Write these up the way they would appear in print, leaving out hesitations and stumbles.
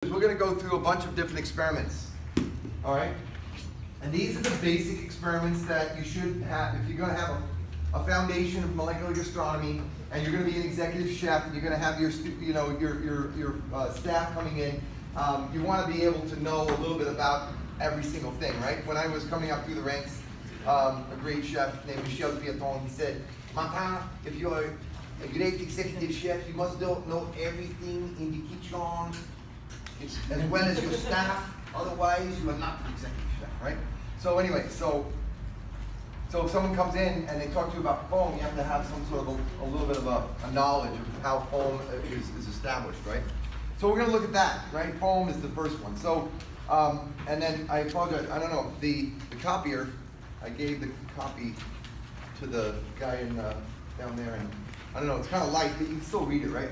We're going to go through a bunch of different experiments, all right? And these are the basic experiments that you should have if you're going to have a foundation of molecular gastronomy, and you're going to be an executive chef, and you're going to have your staff coming in. You want to be able to know a little bit about every single thing, right? When I was coming up through the ranks, a great chef named Michel Piaton, he said, "Martin, if you're a great executive chef, you must know everything in the kitchen, as well as your staff. Otherwise, you are not an executive chef," right? So anyway, so if someone comes in and they talk to you about foam, you have to have some sort of a little bit of a knowledge of how foam is established, right? So we're going to look at that, right? Foam is the first one. So, and then I apologize, I don't know, the copier, I gave the copy to the guy down there, and I don't know, it's kind of light, but you can still read it, right?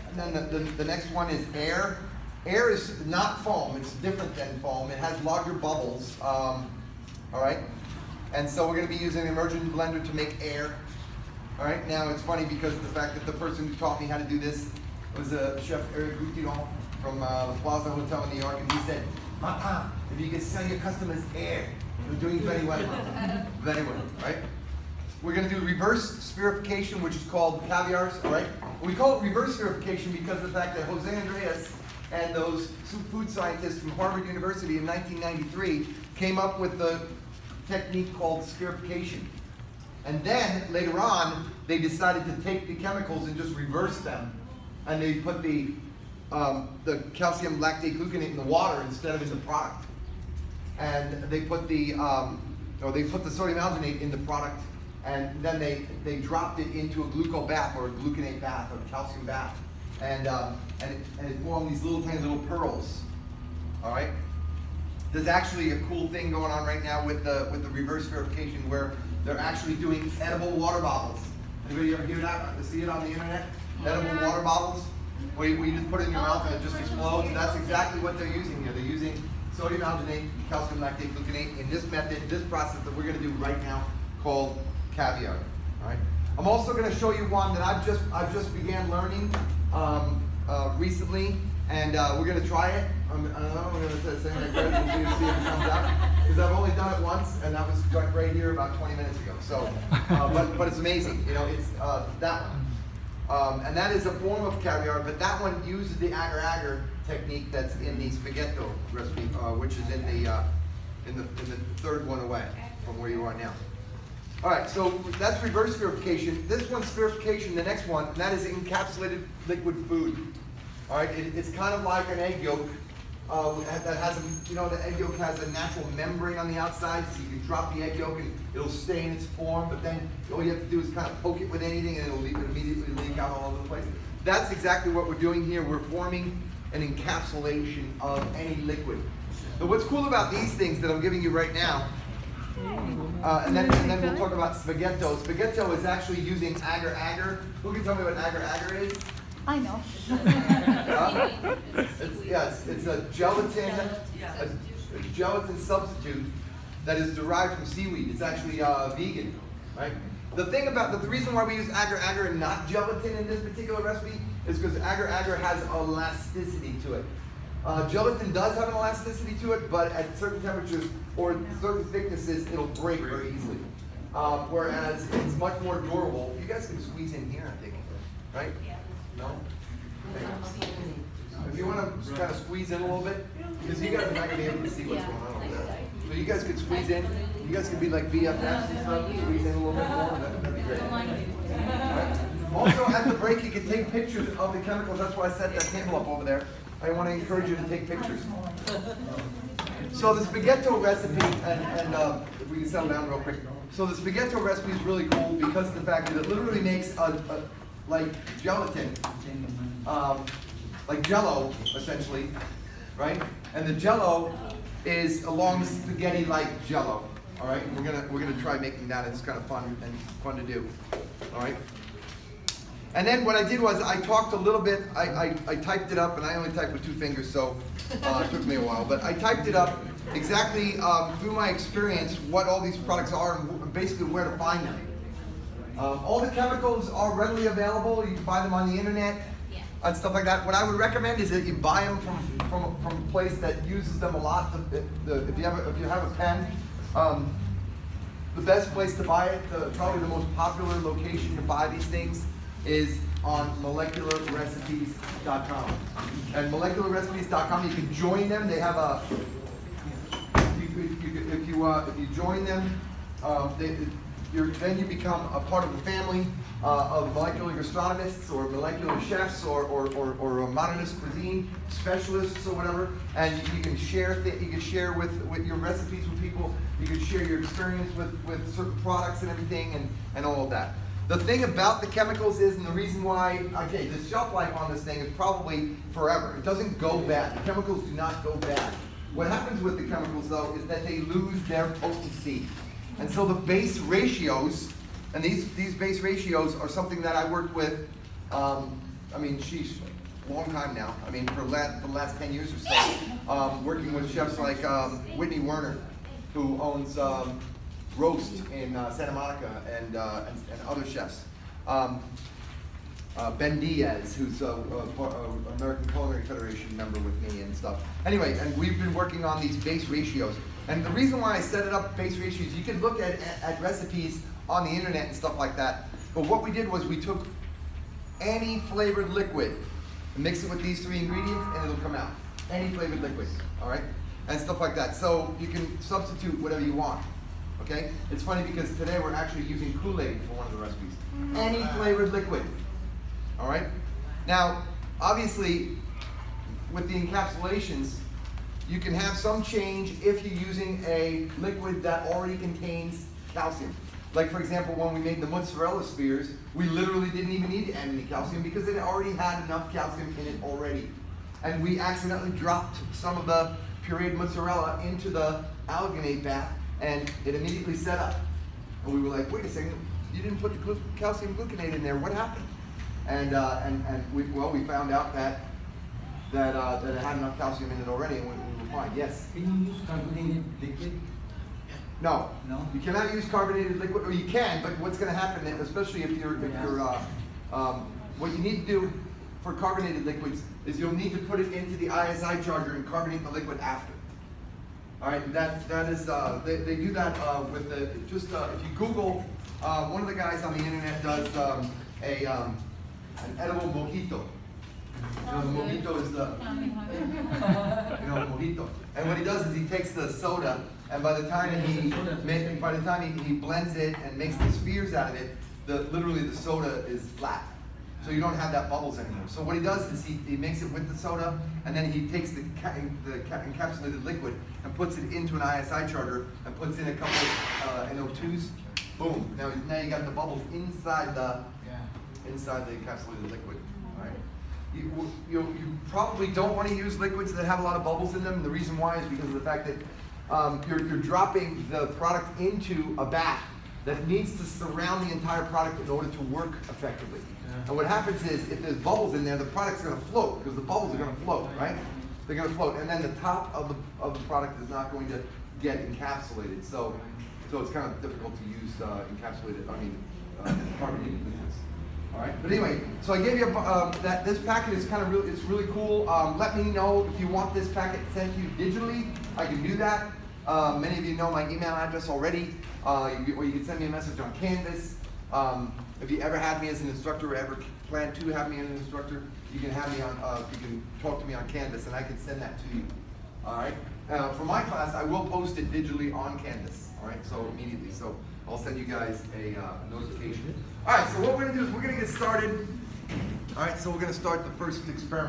And then the next one is air. Air is not foam, it's different than foam. It has larger bubbles, all right? And so we're going to be using an immersion blender to make air. All right, now it's funny because of the fact that the person who taught me how to do this was Chef Gilligan from the Plaza Hotel in New York, and he said, "Martin, if you can sell your customers air, you're doing very well." Very well, right? We're going to do reverse spherification, which is called Caviars, all right? We call it reverse spherification because of the fact that Jose Andreas and those food scientists from Harvard University in 1993 came up with the technique called spherification. And then later on, they decided to take the chemicals and just reverse them. And they put the calcium lactate gluconate in the water instead of in the product. And they put the sodium alginate in the product, and then they dropped it into a glucose bath or a gluconate bath or a calcium bath. And it formed these tiny little pearls, all right? There's actually a cool thing going on right now with the reverse spherification where they're actually doing edible water bottles. Anybody ever hear that? See it on the internet? Edible water bottles, where you just put it in your mouth and it just explodes. And that's exactly what they're using here. They're using sodium alginate, calcium lactate gluconate in this method, this process that we're going to do right now called Caviar. All right. I'm also going to show you one that I've just began learning recently, and we're going to try it. I don't know, we're going to say my credit and see if it comes out, because I've only done it once, and that was right here about 20 minutes ago. So, but it's amazing. You know, it's that one, and that is a form of caviar, but that one uses the agar-agar technique that's in the spaghetti recipe, which is in the third one away from where you are now. All right, so that's reverse spherification. This one's spherification, the next one, and that is encapsulated liquid food. All right, it's kind of like an egg yolk that has, the egg yolk has a natural membrane on the outside, so you can drop the egg yolk and it'll stay in its form, but then all you have to do is kind of poke it with anything and it'll immediately leak out all over the place. That's exactly what we're doing here. We're forming an encapsulation of any liquid. So what's cool about these things that I'm giving you right now, and then we'll talk about spaghetto. Spaghetto is actually using agar-agar. Who can tell me what agar-agar is? I know. It's a gelatin substitute that is derived from seaweed. It's actually vegan, right? The reason why we use agar-agar and not gelatin in this particular recipe is because agar-agar has elasticity to it. Gelatin does have an elasticity to it, but at certain temperatures or certain thicknesses, it'll break very easily. Whereas it's much more durable. You guys can squeeze in here, I think, right? No? Okay. If you want to kind of squeeze in a little bit, because you guys are not going to be able to see what's going on over there. So you guys could squeeze in. You guys could be like BFFs and stuff, squeeze in a little bit more. That'd be great. Right. Also, at the break, you can take pictures of the chemicals. That's why I set that table up over there. I want to encourage you to take pictures. So the spaghetto recipe, and we can settle down real quick. So the spaghetto recipe is really cool because of the fact that it literally makes like gelatin, like Jello, essentially, right? And the Jello is a long spaghetti-like Jello. All right, we're gonna try making that. It's kind of fun to do. All right. And then what I did was I talked a little bit. I typed it up, and I only typed with 2 fingers, so it took me a while. But I typed it up exactly through my experience what all these products are and basically where to find them. All the chemicals are readily available. You can buy them on the internet and stuff like that. What I would recommend is that you buy them from from a place that uses them a lot. If you have a pen, the best place to buy it, probably the most popular location to buy these things, is on molecularrecipes.com. And molecularrecipes.com, you can join them. They have a if you join them, then you become a part of the family of molecular gastronomists or molecular chefs or modernist cuisine specialists or whatever, and you can share with your recipes with people. You can share your experience with certain products and everything and all of that. The thing about the chemicals is, and the reason why, okay, the shelf life on this thing is probably forever. It doesn't go bad. The chemicals do not go bad. What happens with the chemicals, though, is that they lose their potency. And so the base ratios, and these base ratios are something that I worked with, I mean, sheesh, a long time now. I mean, for the last 10 years or so, working with chefs like Whitney Werner, who owns Roast in Santa Monica, and other chefs. Ben Diaz, who's an American Culinary Federation member with me and stuff. Anyway, and we've been working on these base ratios. And the reason why I set it up base ratios, you can look at recipes on the internet and stuff like that. But what we did was we took any flavored liquid and mix it with these 3 ingredients and it'll come out. Any flavored liquid, all right? And stuff like that. So you can substitute whatever you want, okay? It's funny because today we're actually using Kool-Aid for one of the recipes. Any flavored liquid, all right? Now, obviously, with the encapsulations, you can have some change if you're using a liquid that already contains calcium. Like, for example, when we made the mozzarella spheres, we literally didn't even need to add any calcium because it already had enough calcium in it already. And we accidentally dropped some of the pureed mozzarella into the alginate bath, and it immediately set up. And we were like, wait a second, you didn't put the calcium gluconate in there, what happened? And we found out that it had enough calcium in it already, and we were fine. Yes? Can you use carbonated liquid? No. No? You cannot use carbonated liquid, or you can, but what's going to happen, especially if you're what you need to do for carbonated liquids is you'll need to put it into the ISI charger and carbonate the liquid after. All right, that is, they do that with the, if you Google, one of the guys on the internet does an edible mojito. You know, the mojito is the, mojito. And what he does is he takes the soda, and by the time he blends it and makes the spheres out of it, literally the soda is flat. So you don't have that bubbles anymore. So what he does is he makes it with the soda, and then he takes the encapsulated liquid and puts it into an ISI charger and puts in a couple of NO2s. Boom. Now you got the bubbles inside the encapsulated liquid. All right. You probably don't want to use liquids that have a lot of bubbles in them. And the reason why is because of the fact that you're dropping the product into a bath that needs to surround the entire product in order to work effectively. And what happens is, if there's bubbles in there, the product's going to float because the bubbles are going to float, right? They're going to float, and then the top of the product is not going to get encapsulated. So it's kind of difficult to use carbonated liquids. All right. But anyway, so I gave you that this packet is kind of it's really cool. Let me know if you want this packet sent to you digitally. I can do that. Many of you know my email address already, or you can send me a message on Canvas. If you ever had me as an instructor or ever plan to have me as an instructor, you can have me on. You can talk to me on Canvas, and I can send that to you. All right. For my class, I will post it digitally on Canvas. All right. So immediately. So I'll send you guys a notification. All right. So what we're going to do is we're going to get started. All right. So we're going to start the first experiment.